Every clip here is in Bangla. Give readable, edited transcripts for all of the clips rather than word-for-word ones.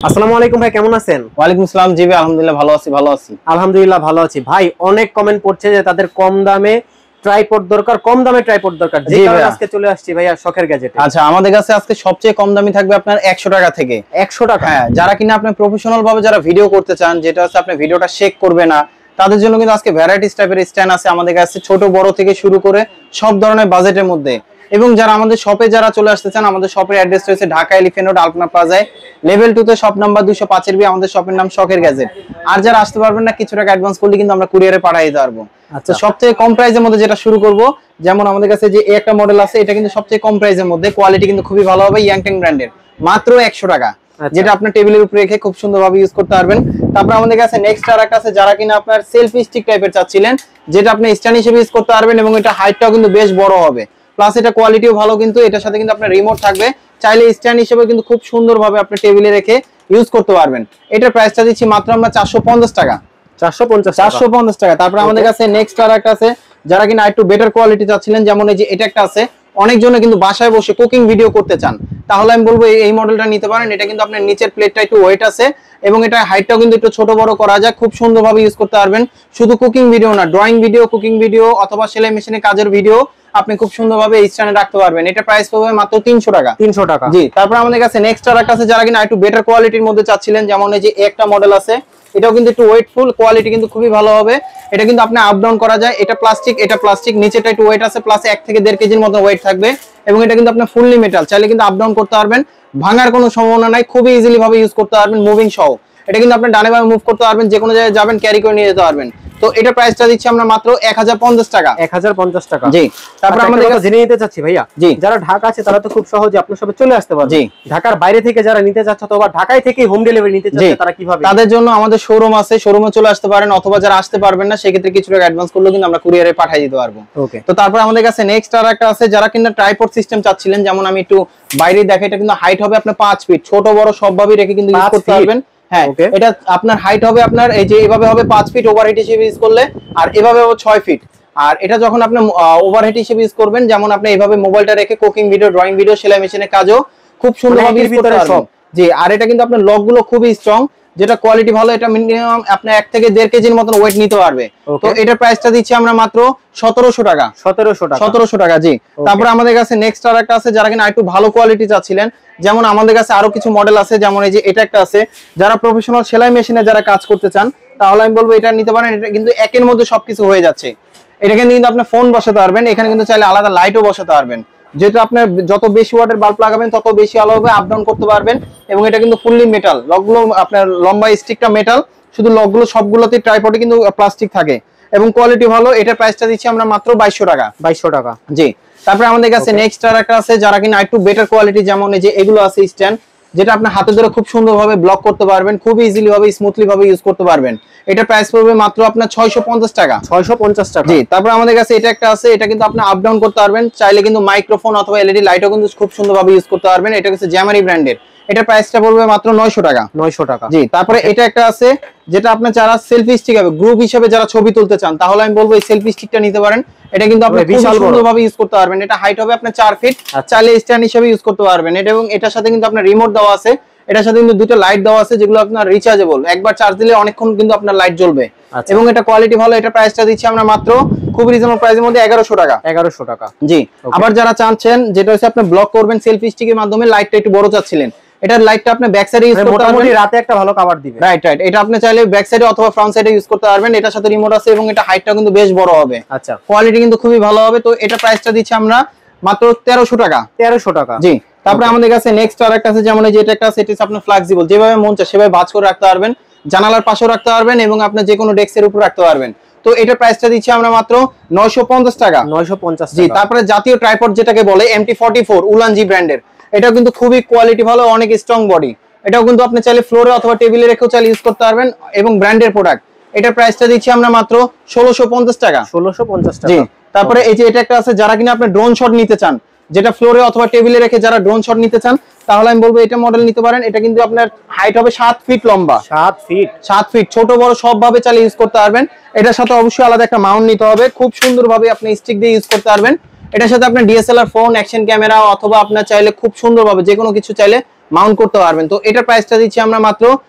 আসসালামু আলাইকুম ভাই, কেমন আছেন? ওয়ালাইকুম আসসালাম। জি ভাই, আলহামদুলিল্লাহ আলহামদুলিল্লাহ ভালো আছি ভাই। অনেক কমেন্ট পড়ছে যে তাদের কম দামে ট্রাইপড দরকার, কম দামে ট্রাইপড দরকার। যে কারণে আজকে চলে আসছি ভাইয়া শখের গ্যাজেটে। আচ্ছা, আমাদের কাছে আজকে সবচেয়ে কম দামি থাকবে আপনার 100 টাকা থেকে। 100 টাকা? হ্যাঁ, যারা কিনা আপনি প্রফেশনাল ভাবে যারা ভিডিও করতে চান, যেটা হচ্ছে আপনি ভিডিওটা শেক করবে না, তাদের জন্য কিন্তু আজকে ভ্যারাইটিস টাইপের স্ট্যান্ড আছে আমাদের কাছে, ছোট বড় থেকে শুরু করে সব ধরনের বাজেটের মধ্যে। এবং যারা আমাদের শপে যারা চলে আসতে চান, আমাদের শপের অ্যাড্রেস রয়েছে ঢাকা এলিফ্যান্ট রোড আলপনা প্লাজায় লেভেল 2 তে শপ নাম্বার 205 এর বি। আমাদের শপের নাম শখের গ্যাজেট। আর যারা আসতে পারবেন না, কিছু টাকা অ্যাডভান্স করলে কিন্তু আমরা কুরিয়ারে পাঠিয়ে দিতে পারবো। আচ্ছা, সবচেয়ে কম প্রাইসের মধ্যে যেটা শুরু করব, যেমন আমাদের কাছে যে একটা মডেল আছে, এটা কিন্তু সবচেয়ে কম প্রাইসের মধ্যে, কোয়ালিটি কিন্তু খুবই ভালো হবে, ইয়াংটেং ব্র্যান্ডের, মাত্র 100 টাকা, যেটা আপনার টেবিলের উপরে রেখে খুব সুন্দরভাবে ইউজ করতে পারবেন। তারপর আমাদের কাছে নেক্সট আর একটা আছে, যারা কিনা আপনার সেলফি স্টিক টাইপের চাচ্ছিলেন, যেটা আপনি স্ট্যান্ড হিসেবে ইউজ করতে পারবেন, এবং এটা হাইটটাও কিন্তু বেশ বড় হবে, প্লাস এটা কোয়ালিটিও ভালো। কিন্তু এটার সাথে কিন্তু আপনার রিমোট থাকবে, চাইলে স্ট্যান্ড হিসেবে কিন্তু খুব সুন্দরভাবে আপনি টেবিলে রেখে ইউজ করতে পারবেন। এটার প্রাইসটা দিচ্ছি মাত্র আমরা 450 টাকা। 450 টাকা। তারপর আমাদের কাছে নেক্সট আর একটা আছে, যারা কিনা একটু বেটার কোয়ালিটি চাচ্ছিলেন, যেমন এই যে এটা একটা আছে, অনেকজনে কিন্তু বাসায় বসে কুকিং ভিডিও করতে চান, তাহলে আমি বলবো এই মডেলটা নিতে পারেন। এটা কিন্তু আপনার নিচের প্লেটটা একটু ওয়েট আছে, এবং এটা হাইটটাও কিন্তু একটু ছোট বড় করা যায়, খুব সুন্দরভাবে ইউজ করতে পারবেন। শুধু কুকিং ভিডিও না, ড্রয়িং ভিডিও, কুকিং ভিডিও অথবা সেলাই মেশিনে কাজের ভিডিও আপনি খুব সুন্দরভাবে এই স্ট্যান্ডে রাখতে পারবেন। এটা প্রাইস পাবে মাত্র 300 টাকা। 300 টাকা? জি। তারপর আমাদের কাছে নেক্সট আর একটা আছে, যারা কিনা একটু বেটার কোয়ালিটির মধ্যে চাচ্ছিলেন, যেমন এই যে একটা মডেল আছে, এটাও কিন্তু একটু ওয়েটফুল, কোয়ালিটি কিন্তু খুবই ভালো হবে। এটা কিন্তু আপনি আপ ডাউন করা যায়, এটা প্লাস্টিক, নিচেটা একটু ওয়েট আছে, প্লাস 1 থেকে 1.5 কেজির মতো ওয়েট থাকবে, এবং এটা কিন্তু আপনি ফুললি মেটাল, চাইলে কিন্তু আপ ডাউন করতে পারবেন, ভাঙার কোনো সম্ভাবনা নাই, খুবই ইজিলি ভাবে ইউজ করতে পারবেন, মুভিং সহ। এটা কিন্তু আপনি ডানে বামে মুভ করতে পারবেন, যে কোনো জায়গায় যাবেন ক্যারি করে নিয়ে যেতে পারবেন। তো এটা প্রাইসটা দিচ্ছি আমরা মাত্র 1050 টাকা। 1050 টাকা? জি। তারপর আমাদের কাছে জেনে নিতে চাচ্ছি ভাইয়া, জি, যারা ঢাকা আছে তারা তো খুব সহজে আপনার সবে চলে আসতে পারবে। জি। ঢাকার বাইরে থেকে যারা নিতে চাচ্ছে অথবা ঢাকায় থেকে হোম ডেলিভারি নিতে চাচ্ছে, তারা কিভাবে? তাদের জন্য আমাদের শোরুম আছে, শোরুমে চলে আসতে পারেন, অথবা যারা আসতে পারবেন না, সেক্ষেত্রে কিছু টাকা অ্যাডভান্স করলেও কিন্তু আমরা কুরিয়ারে পাঠিয়ে দিতে পারবো। ওকে। তো তারপর আমাদের কাছে নেক্সট আর একটা আছে, যারা কিনা ট্রাইপড সিস্টেম চাচ্ছিলেন, যেমন আমি একটু বাইরে দেখাই, এটা কিন্তু হাইট হবে আপনার 5 ফিট, ছোট বড় সবভাবে রেখে কিন্তু ইউজ করতে পারবেন। হ্যাঁ, এটা আপনার হাইট হবে আপনার এই যে এভাবে হবে 5 ফিট ওভারহেড হিসেবে ইউজ করলে, আর এভাবে হবে 6 ফিট। আর এটা যখন আপনি ওভারহেড হিসেবে ইউজ করবেন, যেমন আপনি এইভাবে মোবাইলটা রেখে কুকিং ভিডিও, ড্রয়িং ভিডিও, সেলাই মেশিনের কাজও খুব সুন্দরভাবে ইউজ করতে পারবেন। জি। আর এটা কিন্তু আপনার লকগুলো খুবই স্ট্রং, যেটা কোয়ালিটি ভালো, এটা মিনিমাম আপনি 1 থেকে 1.5 কেজির মতন ওয়েট নিতে পারবে। তো এটার প্রাইসটা দিচ্ছি আমরা মাত্র 1700 টাকা। 1700 টাকা। জি। তারপর আমাদের কাছে নেক্সট আর একটা আছে, যারা কিনা একটু ভালো কোয়ালিটি চাচ্ছিলেন, যেমন আমাদের কাছে আরো কিছু মডেল আছে, যেমন এই যে এটা একটা আছে, যারা প্রফেশনাল সেলাই মেশিনে যারা কাজ করতে চান, তাহলে আমি বলবো এটা নিতে পারেন। এটা কিন্তু একের মধ্যে সবকিছু হয়ে যাচ্ছে। এটাকে কিন্তু আপনি ফোন বসাতে পারবেন, এখানে কিন্তু চাইলে আলাদা লাইটও বসাতে পারবেন, যেটা আপনার যত বেশি ওয়াটের বাল্ব লাগাবেন তত বেশি আলো হবে, আপ ডাউন করতে পারবেন। এবং এটা কিন্তু ফুললি মেটাল, লকগুলো আপনার লম্বা স্টিকটা মেটাল, শুধু লকগুলো সবগুলোতে ট্রাইপডে কিন্তু প্লাস্টিক থাকে, এবং কোয়ালিটি ভালো। এটার প্রাইসটা দিচ্ছি আমরা মাত্র 2200 টাকা। 2200 টাকা? জি। তারপর আমাদের কাছে নেক্সট আর একটা আছে, যারা কিনা একটু বেটার কোয়ালিটি, যেমন এই যে এগুলো আছে স্ট্যান্ড, যেটা আপনি হাতে ধরে খুব সুন্দরভাবে ব্লক করতে পারবেন, খুব ইজিলি ভাবে স্মুথলি ভাবে ইউজ করতে পারবেন। এটা প্রাইস পড়বে মাত্র আপনার 650 টাকা। 650 টাকা? জি। তারপর আমাদের কাছে এটা একটা আছে, এটা কিন্তু আপনি আপ ডাউন করতে পারবেন, চাইলে কিন্তু মাইক্রোফোন অথবা এলইডি লাইটও কিন্তু খুব সুন্দরভাবে ইউজ করতে পারবেন। এটা হচ্ছে জ্যামারি ব্র্যান্ডের, এটা প্রাইসটা পড়বে মাত্র 900 টাকা। 900 টাকা? জি। তারপরে এটা একটা আছে, যেটা আপনি যারা সেলফি স্টিক হবে, গ্রুপ হিসেবে যারা ছবি তুলতে চান, তাহলে আমি বলবো এই সেলফি স্টিকটা নিতে পারেন। এটা কিন্তু আপনি বিশাল সুন্দরভাবে ইউজ করতে পারবেন, এটা হাইট হবে আপনার 4 ফিট, চাইলে স্ট্যান্ড হিসেবে ইউজ করতে পারবেন। এটা এবং এটার সাথে কিন্তু আপনার রিমোট দেওয়া আছে, এটার সাথে কিন্তু দুটো লাইট দেওয়া আছে, যেগুলো আপনার রিচার্জেবল, একবার চার্জ দিলে অনেকক্ষণ কিন্তু আপনার লাইট জ্বলবে, এবং এটা কোয়ালিটি ভালো। এটা প্রাইসটা দিচ্ছি আমরা মাত্র খুব রিজনেবল প্রাইসের মধ্যে 1100 টাকা। 1100 টাকা? জি। আবার যারা চাচ্ছেন যেটা হচ্ছে আপনি ব্লক করবেন সেলফি স্টিকের মাধ্যমে, লাইটটা একটু বড় চাচ্ছিলেন, এটার লাইটটা আপনি ব্যাক সাইডে ইউজ করতে পারবেন, রাতে একটা ভালো কভার দিবে। রাইট। এটা আপনি চাইলে ব্যাক সাইডে অথবা ফ্রন্ট সাইডে ইউজ করতে পারবেন। এটার সাথে রিমোট আছে, এবং এটা হাইটটা কিন্তু বেশ বড় হবে। আচ্ছা, কোয়ালিটি কিন্তু খুবই ভালো হবে। তো এটা প্রাইসটা দিচ্ছি আমরা মাত্র 1300 টাকা। 1300 টাকা? জি। তারপরে আমাদের কাছে নেক্সট আর একটা আছে, যেমন এই যে এটা একটা আছে, এটা আপনি ফ্লেক্সিবল, যেভাবে মন চায় সেভাবে ভাঁজ করে রাখতে পারবেন, জানালার পাশেও রাখতে পারবেন, এবং আপনি যে কোনো ডেস্কের উপর রাখতে পারবেন। তো এটা প্রাইসটা দিচ্ছি আমরা মাত্র 950 টাকা। 950? জি। তারপরে জাতীয় ট্রাইপড যেটাকে বলে MT44 উলানজি ব্র্যান্ডের, এটাও কিন্তু খুবই কোয়ালিটি ভালো, অনেক স্ট্রং বডি। এটাও কিন্তু আপনি চাইলে ফ্লোরে অথবা টেবিলে রেখেও চাইলে ইউজ করতে পারবেন, এবং ব্র্যান্ডের প্রোডাক্ট। এটার প্রাইসটা দিচ্ছি আমরা মাত্র 1650 টাকা। 1650 টাকা? জি। তারপরে এই যে এটা একটা আছে, যারা কিনা আপনি ড্রোন শট নিতে চান, যেটা ফ্লোরে অথবা টেবিলে রেখে যারা ড্রোন শট নিতে চান, তাহলে আমি বলবো এটা মডেল নিতে পারেন। এটা কিন্তু আপনার হাইট হবে 7 ফিট লম্বা। 7 ফিট? 7 ফিট, ছোট বড় সবভাবে চাইলে ইউজ করতে পারবেন। এটার সাথে অবশ্যই আলাদা একটা মাউন্ট নিতে হবে, খুব সুন্দরভাবে আপনি স্টিক দিয়ে ইউজ করতে পারবেন। এটার সাথে আপনার ডিএসএলআর ফোন, অ্যাকশন ক্যামেরা, অথবা আপনার চাইলে খুব সুন্দরভাবে যে কোনো কিছু চাইলে মাউন্ট করতে পারবেন। তো এটার প্রাইসটা দিচ্ছি আমরা মাত্র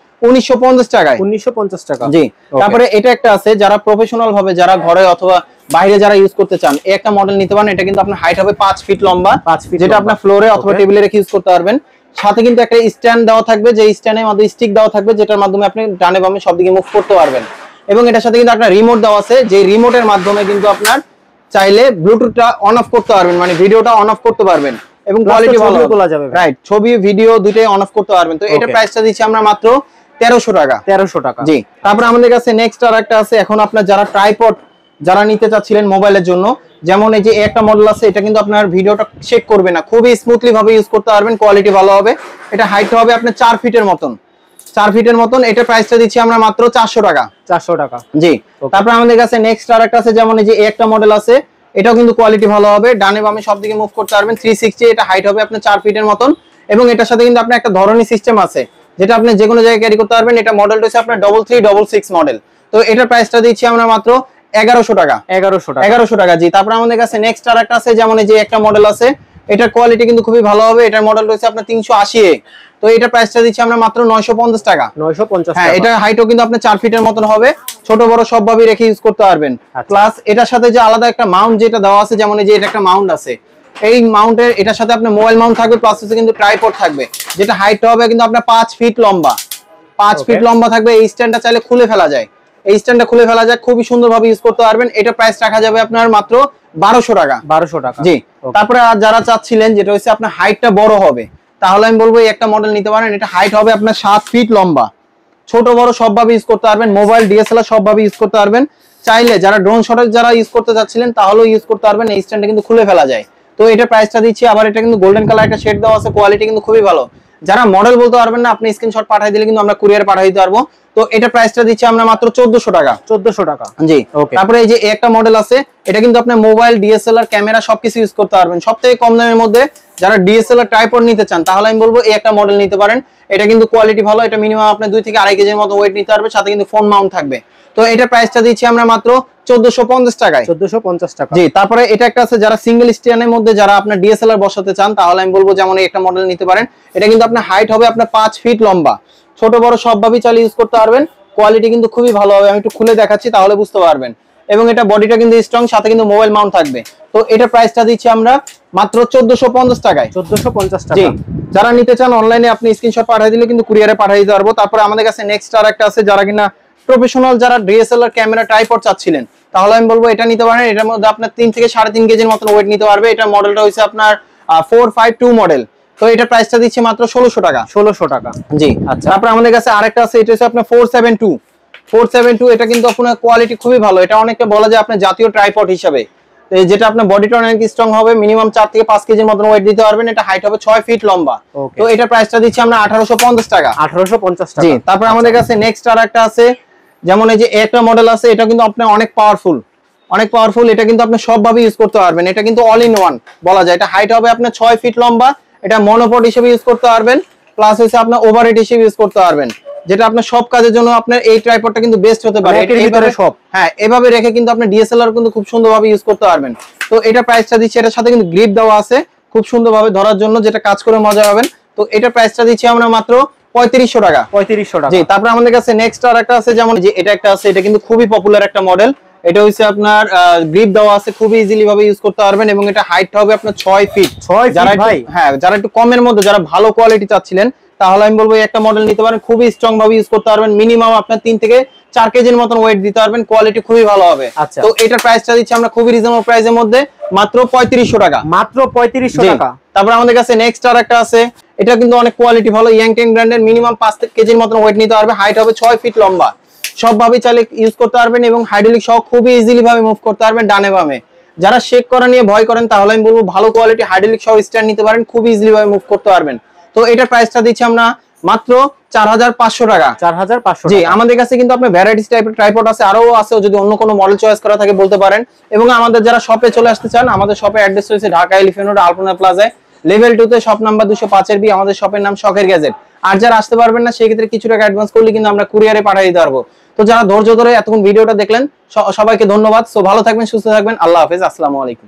1950 টাকায়। 1950 টাকা। জি। তারপরে এটা একটা আছে যারা প্রফেশনাল ভাবে যারা ঘরে অথবা বাইরে যারা ইউজ করতে চান, এই একটা মডেল নিতে পারেন। এটা কিন্তু আপনার হাইট হবে 5 ফিট লম্বা, যেটা আপনার ফ্লোরে অথবা টেবিলে রেখে ইউজ করতে পারবেন। সাথে কিন্তু একটা স্ট্যান্ড দেওয়া থাকবে, যে স্ট্যান্ডের মধ্যে স্টিক দেওয়া থাকবে, যেটার মাধ্যমে আপনি ডানে বামে সব দিকে মুভ করতে পারবেন। এবং এটার সাথে কিন্তু একটা রিমোট দেওয়া আছে, যে রিমোটের মাধ্যমে কিন্তু আপনার চাইলে ব্লুটুথটা অন অফ করতে পারবেন, মানে ভিডিওটা অন অফ করতে পারবেন এবং কোয়ালিটি ভালো তোলা যাবে। রাইট, ছবি ভিডিও দুটোই অন অফ করতে পারবেন। তো এটা প্রাইসটা দিচ্ছি আমরা মাত্র 1300 টাকা। 1300 টাকা। জি। তারপর আমাদের কাছে নেক্সট আর একটা আছে, এখন আপনার যারা ট্রাইপড যারা নিতে চাচ্ছিলেন মোবাইলের জন্য, যেমন এই যে একটা মডেল আছে, এটা কিন্তু আপনার ভিডিওটা শেক করবে না, খুবই স্মুথলি ভাবে ইউজ করতে পারবেন, কোয়ালিটি ভালো হবে। এটা হাইট হবে আপনার 4 ফিটের মতন, 4 ফিটের মতন। এটা প্রাইসটা দিচ্ছি আমরা মাত্র 400 টাকা। 400 টাকা। জি। তারপর আমাদের কাছে নেক্সট আর একটা আছে, যেমন এই যে একটা মডেল আছে, এটাও কিন্তু কোয়ালিটি ভালো হবে, ডানে বামে সব দিকে মুভ করতে পারবেন 360। এটা হাইট হবে আপনার 4 ফিটের মতন এবং এটার সাথে কিন্তু আপনার একটা ধরনী সিস্টেম আছে, যেটা আপনি যে কোনো জায়গায় ক্যারি করতে পারবেন। এটা মডেলটা হচ্ছে আপনার 3366 মডেল। তো এটার প্রাইসটা দিচ্ছি আমরা মাত্র 1100 টাকা। 1100 টাকা। জি। তারপর আমাদের কাছে নেক্সট আর একটা আছে, যেমন এই যে একটা মডেল আছে, এটার কোয়ালিটি কিন্তু খুবই ভালো হবে। এটার মডেল হচ্ছে আপনার 380। তো এটা প্রাইসটা দিচ্ছি আমরা মাত্র 950 টাকা। 950 টাকা। হ্যাঁ, এটা হাইটও কিন্তু আপনার 4 ফিটের মতন হবে, ছোট বড় সবভাবে রেখে ইউজ করতে পারবেন। প্লাস এটার সাথে যে আলাদা একটা মাউন্ট যেটা দেওয়া আছে, যেমন এই যে এটা একটা মাউন্ট আছে, এই মাউন্টের এটার সাথে আপনার মোবাইল মাউন্ট থাকবে, প্লাস হচ্ছে কিন্তু ট্রাইপড থাকবে, যেটা হাইট হবে কিন্তু আপনার 5 ফিট লম্বা, 5 ফিট লম্বা থাকবে। এই স্ট্যান্ডটা চাইলে খুলে ফেলা যায়, এই স্ট্যান্ডটা খুলে ফেলা যায়, খুবই সুন্দরভাবে ইউজ করতে পারবেন। এটা প্রাইস রাখা যাবে আপনার মাত্র 1200 টাকা। 1200 টাকা। জি। তারপরে যারা চাচ্ছিলেন যেটা হচ্ছে আপনার হাইটটা বড় হবে, তাহলে আমি বলবো এই একটা মডেল নিতে পারেন। এটা হাইট হবে আপনার 7 ফিট লম্বা, ছোট বড় সবভাবে ইউজ করতে পারবেন, মোবাইল ডিএসএলআর সবভাবে ইউজ করতে পারবেন। চাইলে যারা ড্রোন শটে যারা ইউজ করতে চাচ্ছিলেন তাহলেও ইউজ করতে পারবেন, এই স্ট্যান্ডটা কিন্তু খুলে ফেলা যায়। তো এটা প্রাইসটা দিচ্ছি আবার, এটা কিন্তু গোল্ডেন কালার একটা শেড দেওয়া আছে, কোয়ালিটি কিন্তু খুবই ভালো। যারা মডেল বলতে পারবেন না, আপনি স্ক্রিনশট পাঠিয়ে দিলে কিন্তু আমরা কুরিয়ারে পাঠিয়ে দিতে পারবো। তো এটা প্রাইসটা দিচ্ছি আমরা মাত্র 1400 টাকা। 1400 টাকা। জি। তারপরে এই যে একটা মডেল আছে, এটা কিন্তু আপনি মোবাইল ডিএসএলআর ক্যামেরা সবকিছু ইউজ করতে পারবেন। সবথেকে কম দামের মধ্যে যারা ডিএসএলআর ট্রাইপড নিতে চান, তাহলে আমি বলবো এই একটা মডেল নিতে পারেন। এটা কিন্তু কোয়ালিটি ভালো, এটা মিনিমাম আপনি 2 থেকে 2.5 কেজির মতো ওয়েট নিতে পারবে, সাথে কিন্তু ফোন মাউন্ট থাকবে। তো এটা প্রাইসটা দিচ্ছি আমরা মাত্র 1450 টাকায়। 1450 টাকা। জি। তারপরে এটা একটা আছে, যারা সিঙ্গেল স্ট্যান্ডের মধ্যে যারা আপনার ডিএসএলআর বসাতে চান, তাহলে আমি বলবো যেমন এই একটা মডেল নিতে পারেন। এটা কিন্তু আপনার হাইট হবে আপনার 5 ফিট লম্বা, ছোট বড় সবভাবেই চালিয়ে ইউজ করতে পারবেন, কোয়ালিটি কিন্তু খুবই ভালো হবে। আমি একটু খুলে দেখাচ্ছি তাহলে বুঝতে পারবেন। এবং এটা বডিটা কিন্তু স্ট্রং, সাথে কিন্তু মোবাইল মাউন্ট থাকবে। তো এটা প্রাইসটা দিচ্ছি আমরা মাত্র 1450 টাকায়। 1450 টাকা। জি। যারা নিতে চান অনলাইনে আপনি স্ক্রিনশট পাঠিয়ে দিলে কিন্তু কুরিয়ারে পাঠিয়ে দিতে পারবো। তারপরে আমাদের কাছে নেক্সট আর একটা আছে, যারা কিনা প্রফেশনাল যারা ডিএসএলআর ক্যামেরা ট্রাইপড চাচ্ছিলেন, তাহলে আমি বলবো এটা নিতে পারেন। এটার মধ্যে আপনার 3 থেকে 3.5 কেজির মতো ওয়েট নিতে পারবে। এটা মডেলটা হচ্ছে আপনার 452 মডেল। তো এটা প্রাইসটা দিচ্ছি মাত্র 1600 টাকা। 1600 টাকা। জি। আচ্ছা। তারপর আমাদের কাছে আরেকটা আছে, এটা হচ্ছে আপনার 472। এটা কিন্তু আপনার কোয়ালিটি খুবই ভালো। এটা অনেকটা বলা যায় আপনার জাতীয় ট্রাইপড হিসেবে, যেটা আপনার বডিটা অনেক স্ট্রং হবে, মিনিমাম 4 থেকে 5 কেজির মতো ওয়েট দিতে পারবেন। এটা হাইট হবে 6 ফিট লম্বা। তো এটা প্রাইসটা দিচ্ছি আমরা 1850 টাকা। 1850 টাকা। জি। তারপর আমাদের কাছে নেক্সট আর একটা আছে, যেমন এই যে একটা মডেল আছে, এটা কিন্তু আপনার অনেক পাওয়ারফুল, এটা কিন্তু আপনি সবভাবে ইউজ করতে পারবেন। এটা কিন্তু অল ইন ওয়ান বলা যায়। এটা হাইট হবে আপনার 6 ফিট লম্বা, এটা মনোপড হিসেবে ইউজ করতে পারবেন, প্লাস হচ্ছে আপনার ওভারহেড হিসেবে ইউজ করতে পারবেন, যেটা আপনার সব কাজের জন্য আপনার এই ট্রাইপডটা কিন্তু বেস্ট হতে পারে। এইভাবে সব, হ্যাঁ, এভাবে রেখে কিন্তু আপনি ডিএসএলআর কিন্তু খুব সুন্দরভাবে ইউজ করতে পারবেন। তো এটা প্রাইসটা দিচ্ছি, এটার সাথে কিন্তু গ্রিপ দেওয়া আছে খুব সুন্দরভাবে ধরার জন্য, যেটা কাজ করে মজা পাবেন। তো এটা প্রাইসটা দিচ্ছি আমরা মাত্র 3500 টাকা। 3500 টাকা। জি। তারপর আমাদের কাছে নেক্সট আর একটা আছে, যেমন যে এটা একটা আছে, এটা কিন্তু খুবই পপুলার একটা মডেল। এটা হচ্ছে আপনার গ্রিপ দেওয়া আছে, খুব ইজিলি ভাবে ইউজ করতে পারবেন এবং এটা হাইট হবে আপনার 6 ফিট। যারা ভাই, হ্যাঁ, যারা একটু কমের মধ্যে যারা ভালো কোয়ালিটি চাচ্ছিলেন, তাহলে আমি বলবো একটা মডেল নিতে পারেন, খুবই স্ট্রং ভাবে ইউজ করতে পারবেন, মিনিমাম আপনার 3 থেকে 4 কেজির মতন ওয়েট দিতে পারবেন, কোয়ালিটি খুবই ভালো হবে। তো এটার প্রাইসটা দিচ্ছি আমরা খুবই রিজনেবল প্রাইসের মধ্যে, মাত্র 3500 টাকা। মাত্র 3500 টাকা। তারপর আমাদের কাছে নেক্সট আর একটা আছে, এটা কিন্তু অনেক কোয়ালিটি ভালো, ইয়াংটেং ব্র্যান্ডের, মিনিমাম 5 কেজির মতন ওয়েট নিতে পারবে, হাইট হবে 6 ফিট লম্বা, সবভাবেই চাইলে ইউজ করতে পারবেন এবং হাইড্রোলিক সহ খুবই ইজিলি ভাবে মুভ করতে পারবেন ডানে বামে। যারা শেক করা নিয়ে ভয় করেন, তাহলে আমি বলবো ভালো কোয়ালিটি হাইড্রোলিক সহ স্ট্যান্ড নিতে পারেন, খুব ইজিলি ভাবে মুভ করতে পারবেন। তো এটার প্রাইসটা দিচ্ছি আমরা মাত্র 4500 টাকা। 4500। জি। আমাদের কাছে কিন্তু আপনার ভ্যারাইটিস টাইপের ট্রাইপড আছে, আরো আছে, যদি অন্য কোনো মডেল চয়েস করা থাকে বলতে পারেন। এবং আমাদের যারা শপে চলে আসতে চান, আমাদের শপের অ্যাড্রেস হচ্ছে ঢাকা এলিফ্যান্ট রোড আলপনা প্লাজায় লেভেল 2 তে শপ নাম্বার 205 বি। আমাদের শপের নাম শখের গ্যাজেট। আর যারা আসতে পারবেন না, সেই ক্ষেত্রে কিছু টাকা অ্যাডভান্স করলে কিন্তু আমরা কুরিয়ারে পাঠিয়ে দিতে পারবো। তো যারা ধৈর্য ধরে এতক্ষণ ভিডিওটা দেখলেন, সবাইকে ধন্যবাদ। সো ভালো থাকবেন, সুস্থ থাকবেন, আল্লাহ হাফেজ, আসসালামু আলাইকুম।